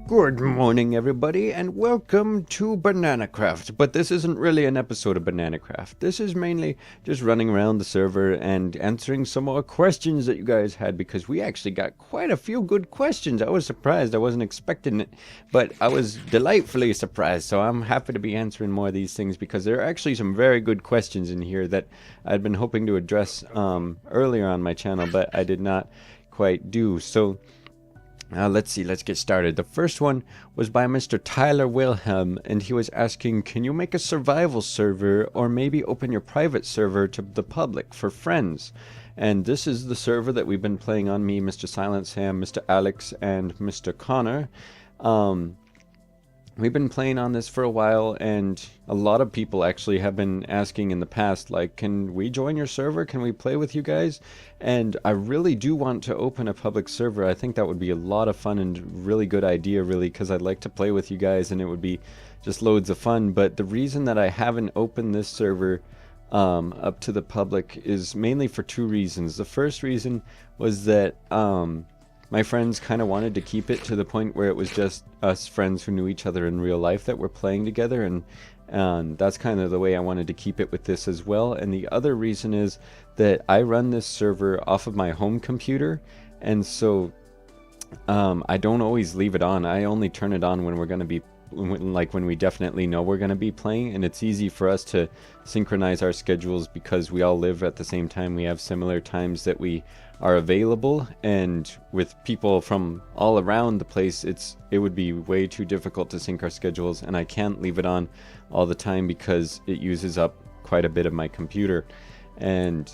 Good morning, everybody, and welcome to BananaCraft. But this isn't really an episode of BananaCraft. This is mainly just running around the server and answering some more questions that you guys had, because we actually got quite a few good questions. I was surprised. I wasn't expecting it, but I was delightfully surprised. So I'm happy to be answering more of these things, because there are actually some very good questions in here that I'd been hoping to address earlier on my channel, but I did not quite do. So let's see, let's get started. The first one was by Mr. Tyler Wilhelm, and he was asking, can you make a survival server or maybe open your private server to the public for friends? And this is the server that we've been playing on, me, Mr. Silent Sam, Mr. Alex, and Mr. Connor. We've been playing on this for a while, and a lot of people actually have been asking in the past, like, can we join your server? Can we play with you guys? And I really do want to open a public server. I think that would be a lot of fun and really good idea, really, because I'd like to play with you guys and it would be just loads of fun. But the reason that I haven't opened this server up to the public is mainly for two reasons. The first reason was that my friends kind of wanted to keep it to the point where it was just us friends who knew each other in real life that were playing together, and that's kind of the way I wanted to keep it with this as well. And the other reason is that I run this server off of my home computer, and so I don't always leave it on. I only turn it on when we're going to be when we definitely know we're going to be playing, and it's easy for us to synchronize our schedules because we all live at the same time. We have similar times that we are available, and with people from all around the place, it would be way too difficult to sync our schedules, and I can't leave it on all the time because it uses up quite a bit of my computer. And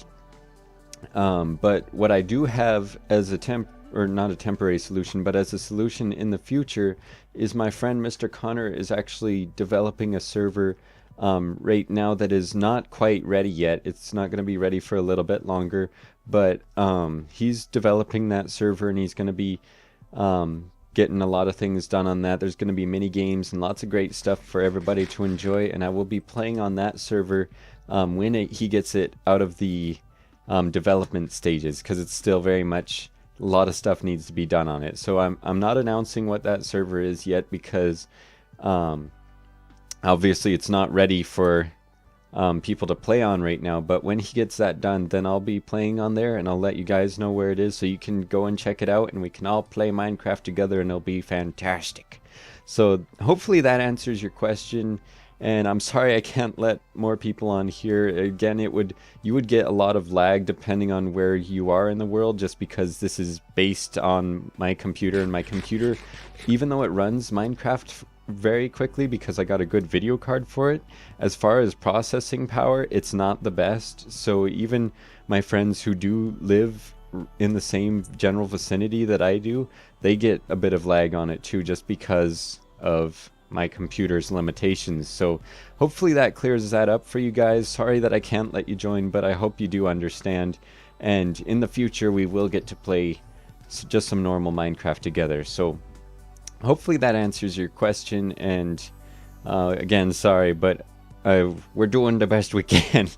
but what I do have as a not a temporary solution, but as a solution in the future, is my friend Mr. Connor is actually developing a server right now that is not quite ready yet. It's not going to be ready for a little bit longer, but he's developing that server, and he's going to be getting a lot of things done on that. There's going to be mini games and lots of great stuff for everybody to enjoy, and I will be playing on that server when he gets it out of the development stages, because it's still very much a lot of stuff needs to be done on it. So I'm not announcing what that server is yet, because obviously it's not ready for people to play on right now. But when he gets that done, then I'll be playing on there, and I'll let you guys know where it is so you can go and check it out, and we can all play Minecraft together, and it'll be fantastic. So hopefully that answers your question. And I'm sorry I can't let more people on here. Again, you would get a lot of lag depending on where you are in the world, just because this is based on my computer, and my computer, even though it runs Minecraft very quickly because I got a good video card for it, as far as processing power, it's not the best. So even my friends who do live in the same general vicinity that I do, they get a bit of lag on it too, just because of my computer's limitations. So hopefully that clears that up for you guys. Sorry that I can't let you join, but I hope you do understand, and in the future we will get to play just some normal Minecraft together. So hopefully that answers your question, and again, sorry, but we're doing the best we can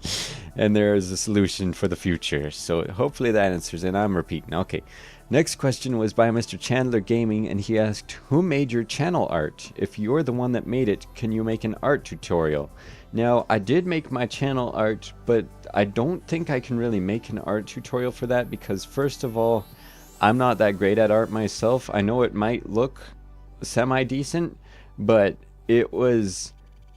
and there is a solution for the future. So hopefully that answers it. I'm repeating. Okay. Next question was by Mr. Chandler Gaming, and he asked, who made your channel art? If you're the one that made it, can you make an art tutorial? Now, I did make my channel art, but I don't think I can really make an art tutorial for that, because first of all, I'm not that great at art myself. I know it might look semi-decent, but it was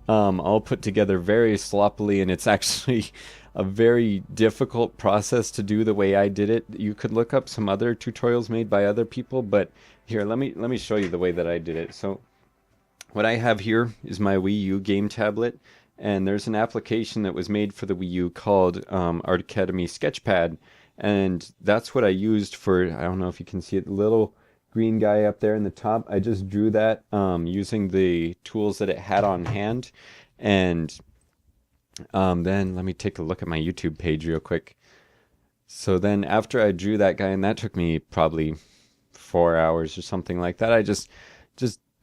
all put together very sloppily, and it's actually a very difficult process to do the way I did it. You could look up some other tutorials made by other people, but here, let me show you the way that I did it. So what I have here is my Wii U game tablet, and there's an application that was made for the Wii U called Art Academy Sketchpad, and that's what I used for, I don't know if you can see it, the little green guy up there in the top. I just drew that using the tools that it had on hand. And then let me take a look at my YouTube page real quick. So then after I drew that guy, and that took me probably 4 hours or something like that, I just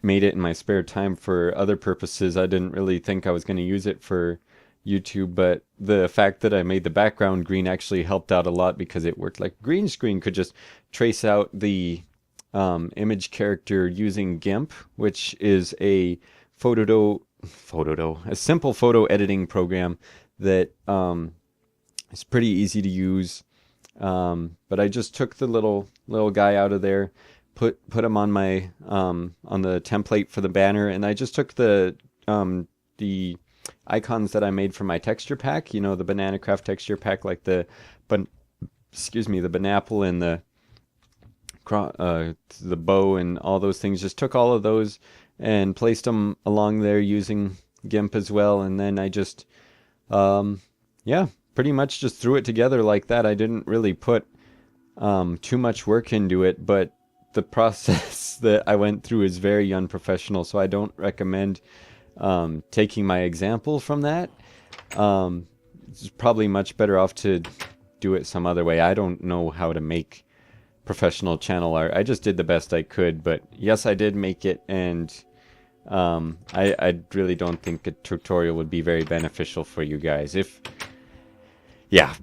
made it in my spare time for other purposes. I didn't really think I was going to use it for YouTube, but the fact that I made the background green actually helped out a lot, because it worked like green screen, could just trace out the image character using GIMP, which is a a simple photo editing program that is pretty easy to use. But I just took the little guy out of there, put him on my on the template for the banner, and I just took the icons that I made for my texture pack. You know, the BananaCraft texture pack, like the the banapple and the bow and all those things. Just took all of those and placed them along there using GIMP as well, and then I just yeah, pretty much just threw it together like that. I didn't really put too much work into it, but the process that I went through is very unprofessional, so I don't recommend taking my example from that. It's probably much better off to do it some other way. I don't know how to make professional channel art. I just did the best I could, but yes, I did make it, and I really don't think a tutorial would be very beneficial for you guys. Yeah,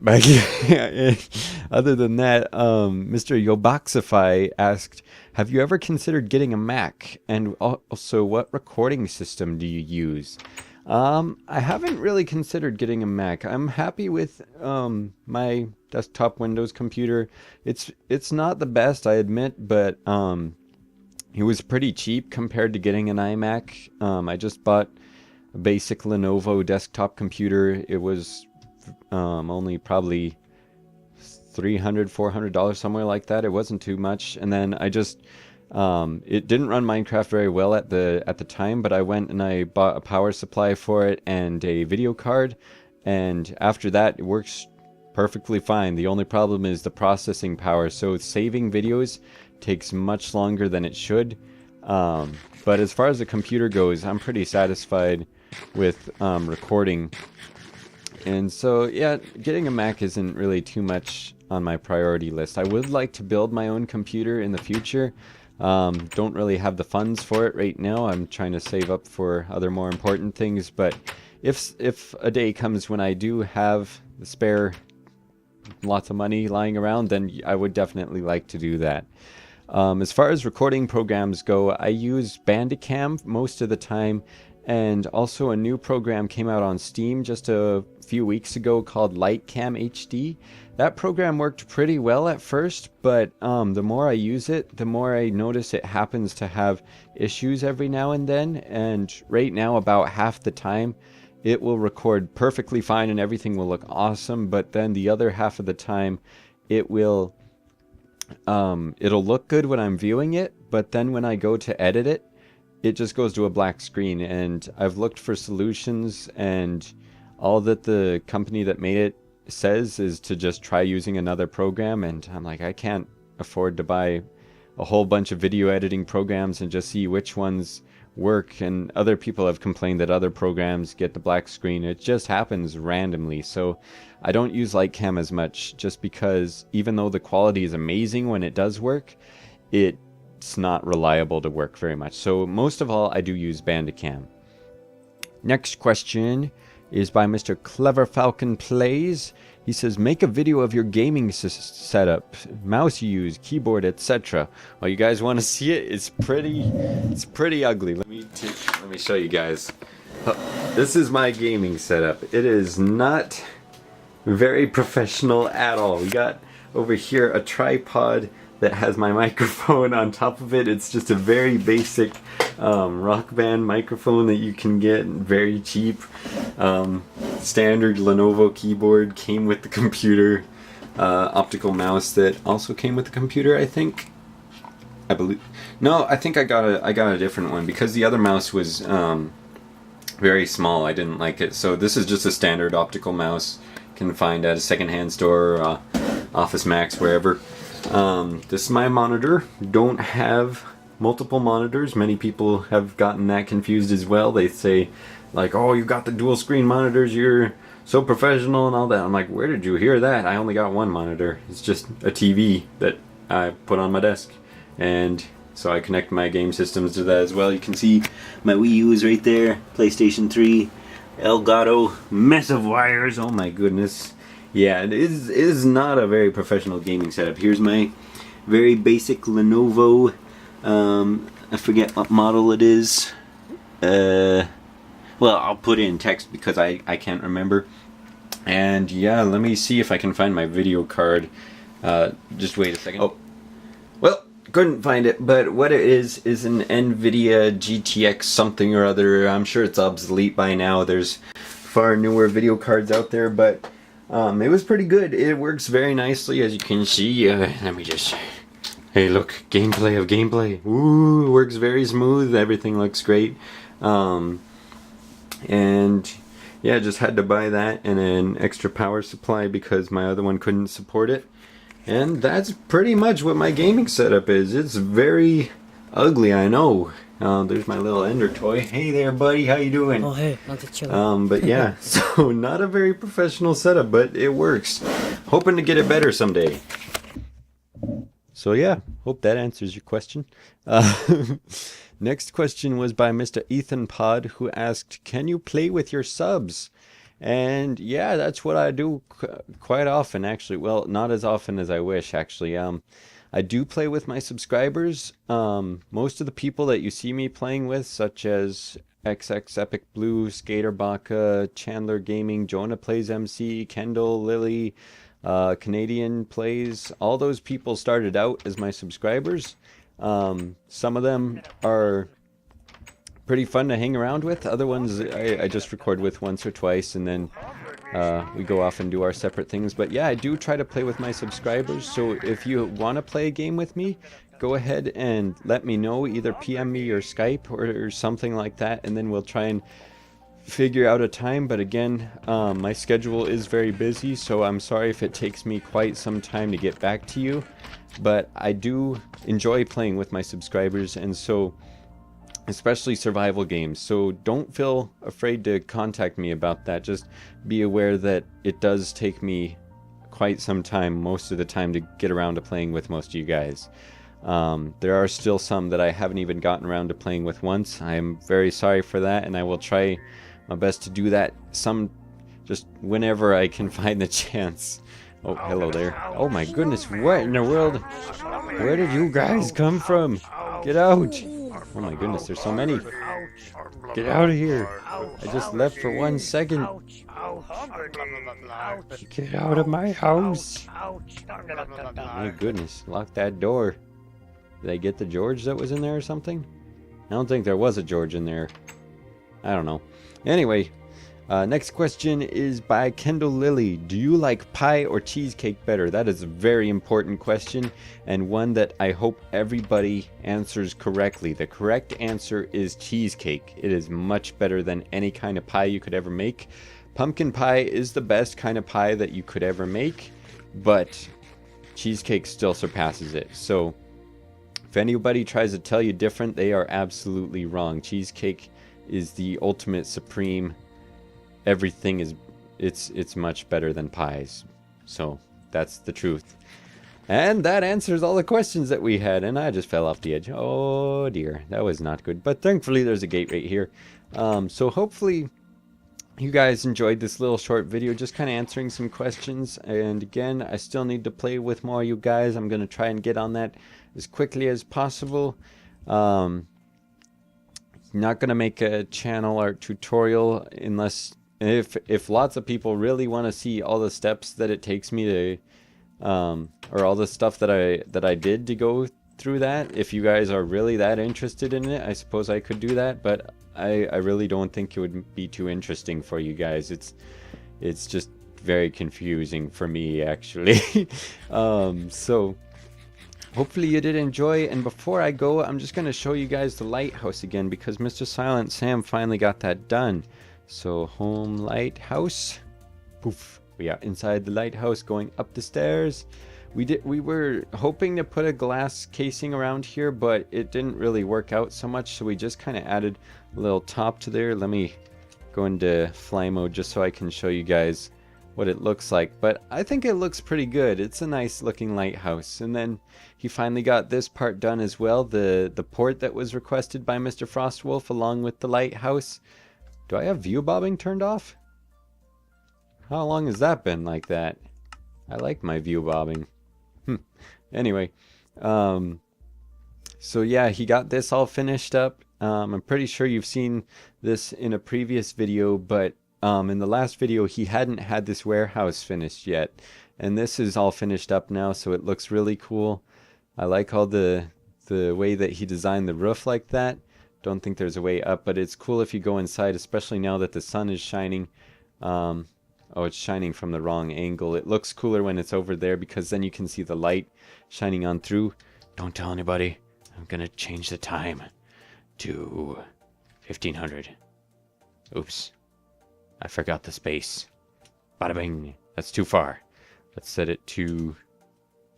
other than that, Mr. Yoboxify asked, have you ever considered getting a Mac? And also, what recording system do you use? I haven't really considered getting a Mac. I'm happy with my desktop Windows computer. It's not the best, I admit, but it was pretty cheap compared to getting an iMac. I just bought a basic Lenovo desktop computer. It was only probably $300-$400, somewhere like that. It wasn't too much. And then I just it didn't run Minecraft very well at the time, but I went and I bought a power supply for it and a video card, and after that it works perfectly fine. The only problem is the processing power, so saving videos takes much longer than it should. But as far as the computer goes, I'm pretty satisfied with recording. And so, yeah, getting a Mac isn't really too much on my priority list. I would like to build my own computer in the future. Don't really have the funds for it right now. I'm trying to save up for other more important things. But if a day comes when I do have the spare lots of money lying around, then I would definitely like to do that. As far as recording programs go, I use Bandicam most of the time. And also a new program came out on Steam just a few weeks ago called Lightcam HD. That program worked pretty well at first, but the more I use it, the more I notice it happens to have issues every now and then. And right now, about half the time, it will record perfectly fine and everything will look awesome. But then the other half of the time, it'll look good when I'm viewing it, but then when I go to edit it, it just goes to a black screen. And I've looked for solutions, and all that the company that made it says is to just try using another program, and I'm like, I can't afford to buy a whole bunch of video editing programs and just see which ones work. And other people have complained that other programs get the black screen. It just happens randomly. So I don't use Lightcam as much, just because even though the quality is amazing when it does work, it's not reliable to work very much. So most of all, I do use Bandicam. Next question is by Mr. Clever Falcon Plays. He says, make a video of your gaming setup, mouse you use, keyboard, etc. Well, you guys want to see it? It's pretty ugly. Let me show you guys. This is my gaming setup. It is not very professional at all. We got over here a tripod that has my microphone on top of it. It's just a very basic Rock Band microphone that you can get very cheap. Standard Lenovo keyboard came with the computer. Optical mouse that also came with the computer, I think. I believe. No, I think I got a different one because the other mouse was very small. I didn't like it. So this is just a standard optical mouse. You can find at a secondhand store, or Office Max, wherever. This is my monitor. Don't have multiple monitors. Many people have gotten that confused as well. They say, like, oh, you got the dual screen monitors, you're so professional and all that. I'm like, where did you hear that? I only got one monitor. It's just a TV that I put on my desk. And so I connect my game systems to that as well. You can see my Wii U is right there. PlayStation 3, Elgato, mess of wires. Oh my goodness. Yeah, it is not a very professional gaming setup. Here's my very basic Lenovo I forget what model it is. Well, I'll put it in text because I can't remember. And yeah, let me see if I can find my video card. Just wait a second. Oh, well, couldn't find it, but what it is an NVIDIA GTX something or other. I'm sure it's obsolete by now. There's far newer video cards out there, but it was pretty good. It works very nicely, as you can see. Let me just... Hey, look, gameplay of gameplay. Ooh, works very smooth. Everything looks great. And yeah, just had to buy that and an extra power supply because my other one couldn't support it. And that's pretty much what my gaming setup is. It's very ugly, I know. There's my little Ender toy. Hey there, buddy, how you doing? Oh, hey, not to chill. But yeah, so not a very professional setup, but it works. Hoping to get it better someday. So yeah, hope that answers your question. Next question was by Mr. Ethan Pod, who asked, can you play with your subs? And yeah, that's what I do quite often, actually. Well, not as often as I wish, actually. I do play with my subscribers. Most of the people that you see me playing with, such as XX Epic Blue, Skater Baka, Chandler Gaming, Jonah Plays MC, Kendall, Lily, Canadian Plays, all those people started out as my subscribers. Some of them are pretty fun to hang around with. Other ones I just record with once or twice, and then we go off and do our separate things. But yeah, I do try to play with my subscribers, so if you want to play a game with me, go ahead and let me know. Either PM me or Skype or something like that, and then we'll try and figure out a time. But again, my schedule is very busy, so I'm sorry if it takes me quite some time to get back to you, but I do enjoy playing with my subscribers, and so especially survival games, so don't feel afraid to contact me about that. Just be aware that it does take me quite some time, most of the time, to get around to playing with most of you guys. There are still some that I haven't even gotten around to playing with once. I am very sorry for that, and I will try my best to do that just whenever I can find the chance. Oh, hello there. Oh my goodness, what in the world? Where did you guys come from? Get out! Oh my goodness, there's so many. Get out of here. I just left for 1 second. Get out of my house. My goodness, lock that door. Did I get the George that was in there or something? I don't think there was a George in there. I don't know. Anyway, next question is by Kendall Lilly. Do you like pie or cheesecake better? That is a very important question, and one that I hope everybody answers correctly. The correct answer is cheesecake. It is much better than any kind of pie you could ever make. Pumpkin pie is the best kind of pie that you could ever make, but cheesecake still surpasses it. So if anybody tries to tell you different, they are absolutely wrong. Cheesecake is the ultimate supreme. Everything is, it's much better than pies. So that's the truth. And that answers all the questions that we had, and I just fell off the edge. Oh dear, that was not good. But thankfully there's a gate right here. So hopefully you guys enjoyed this little short video, just kind of answering some questions. And again, I still need to play with more of you guys. I'm going to try and get on that as quickly as possible. Not going to make a channel art tutorial unless if lots of people really want to see all the steps that it takes me to or all the stuff that I did to go through that. If you guys are really that interested in it, I suppose I could do that, but I really don't think it would be too interesting for you guys. It's just very confusing for me, actually. So hopefully you did enjoy, and before I go, I'm just going to show you guys the lighthouse again, because Mr. Silent Sam finally got that done. So home lighthouse, poof, we are inside the lighthouse, going up the stairs. We were hoping to put a glass casing around here, but it didn't really work out so much, so we just kind of added a little top to there. Let me go into fly mode just so I can show you guys what it looks like, but I think it looks pretty good. It's a nice looking lighthouse. And then he finally got this part done as well, the port that was requested by Mr. Frostwolf along with the lighthouse. Do I have view bobbing turned off? How long has that been like that? I like my view bobbing. Anyway, So yeah, he got this all finished up. I'm pretty sure you've seen this in a previous video, but in the last video he hadn't had this warehouse finished yet. And this is all finished up now, so it looks really cool. I like all the way that he designed the roof like that. Don't think there's a way up, but it's cool if you go inside, especially now that the sun is shining. Oh, it's shining from the wrong angle. It looks cooler when it's over there because then you can see the light shining on through. Don't tell anybody. I'm gonna change the time to 1500. Oops. I forgot the space. Bada bing. That's too far. Let's set it to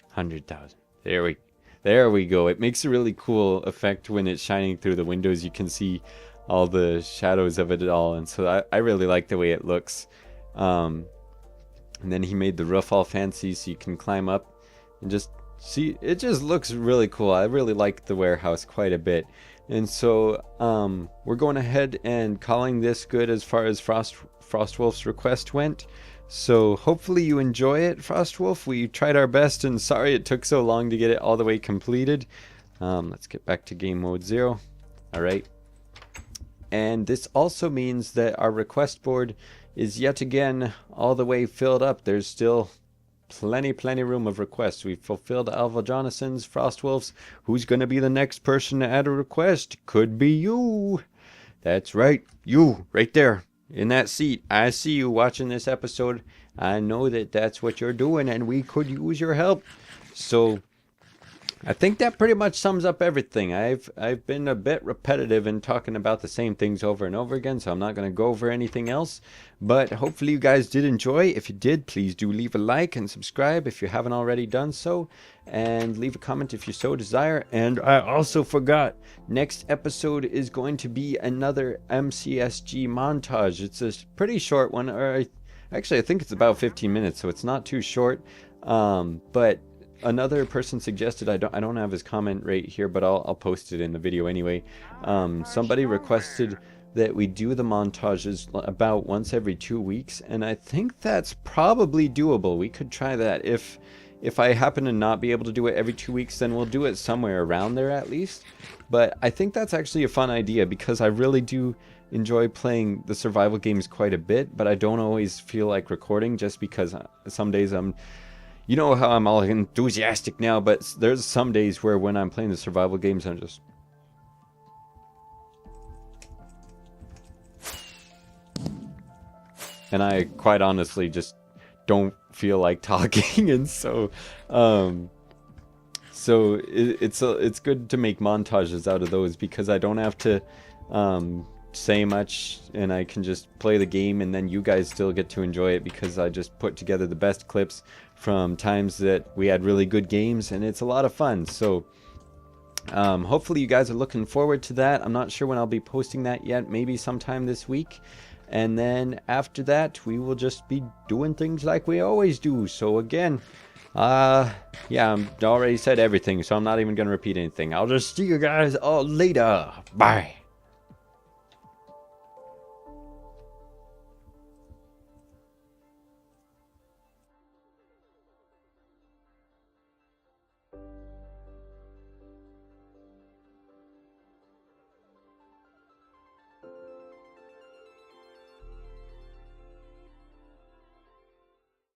100,000. There we go. It makes a really cool effect when it's shining through the windows. You can see all the shadows of it all, and so I really like the way it looks. And then he made the roof all fancy so you can climb up and just see. It just looks really cool. I really like the warehouse quite a bit. And so we're going ahead and calling this good as far as Frostwolf's request went. So hopefully you enjoy it, Frostwolf. We tried our best, and sorry it took so long to get it all the way completed. Let's get back to game mode 0. Alright. And this also means that our request board is yet again all the way filled up. There's still plenty room of requests. We've fulfilled Alva Jonason's, Frostwolf's. Who's going to be the next person to add a request? Could be you. That's right. You, right there. In that seat. I see you watching this episode. I know that that's what you're doing, and we could use your help. So I think that pretty much sums up everything. I've been a bit repetitive in talking about the same things over and over again, so I'm not going to go over anything else. But hopefully you guys did enjoy. If you did, please do leave a like and subscribe if you haven't already done so. And leave a comment if you so desire. And I also forgot, next episode is going to be another MCSG montage. It's a pretty short one, or actually I think it's about 15 minutes, so it's not too short. But another person suggested, I don't have his comment right here, but I'll post it in the video anyway. Somebody requested that we do the montages about once every 2 weeks, and I think that's probably doable. We could try that. If I happen to not be able to do it every 2 weeks, then we'll do it somewhere around there at least. But I think that's actually a fun idea because I really do enjoy playing the survival games quite a bit, but I don't always feel like recording just because some days you know how I'm all enthusiastic now, but there's some days where when I'm playing the survival games, I'm just... And I quite honestly just don't feel like talking, and so it's good to make montages out of those because I don't have to say much, and I can just play the game, and then you guys still get to enjoy it because I just put together the best clips from times that we had really good games, and it's a lot of fun. So hopefully you guys are looking forward to that. I'm not sure when I'll be posting that yet, maybe sometime this week. And then after that, we will just be doing things like we always do. So again, yeah, I already said everything, so I'm not even going to repeat anything. I'll just see you guys all later. Bye.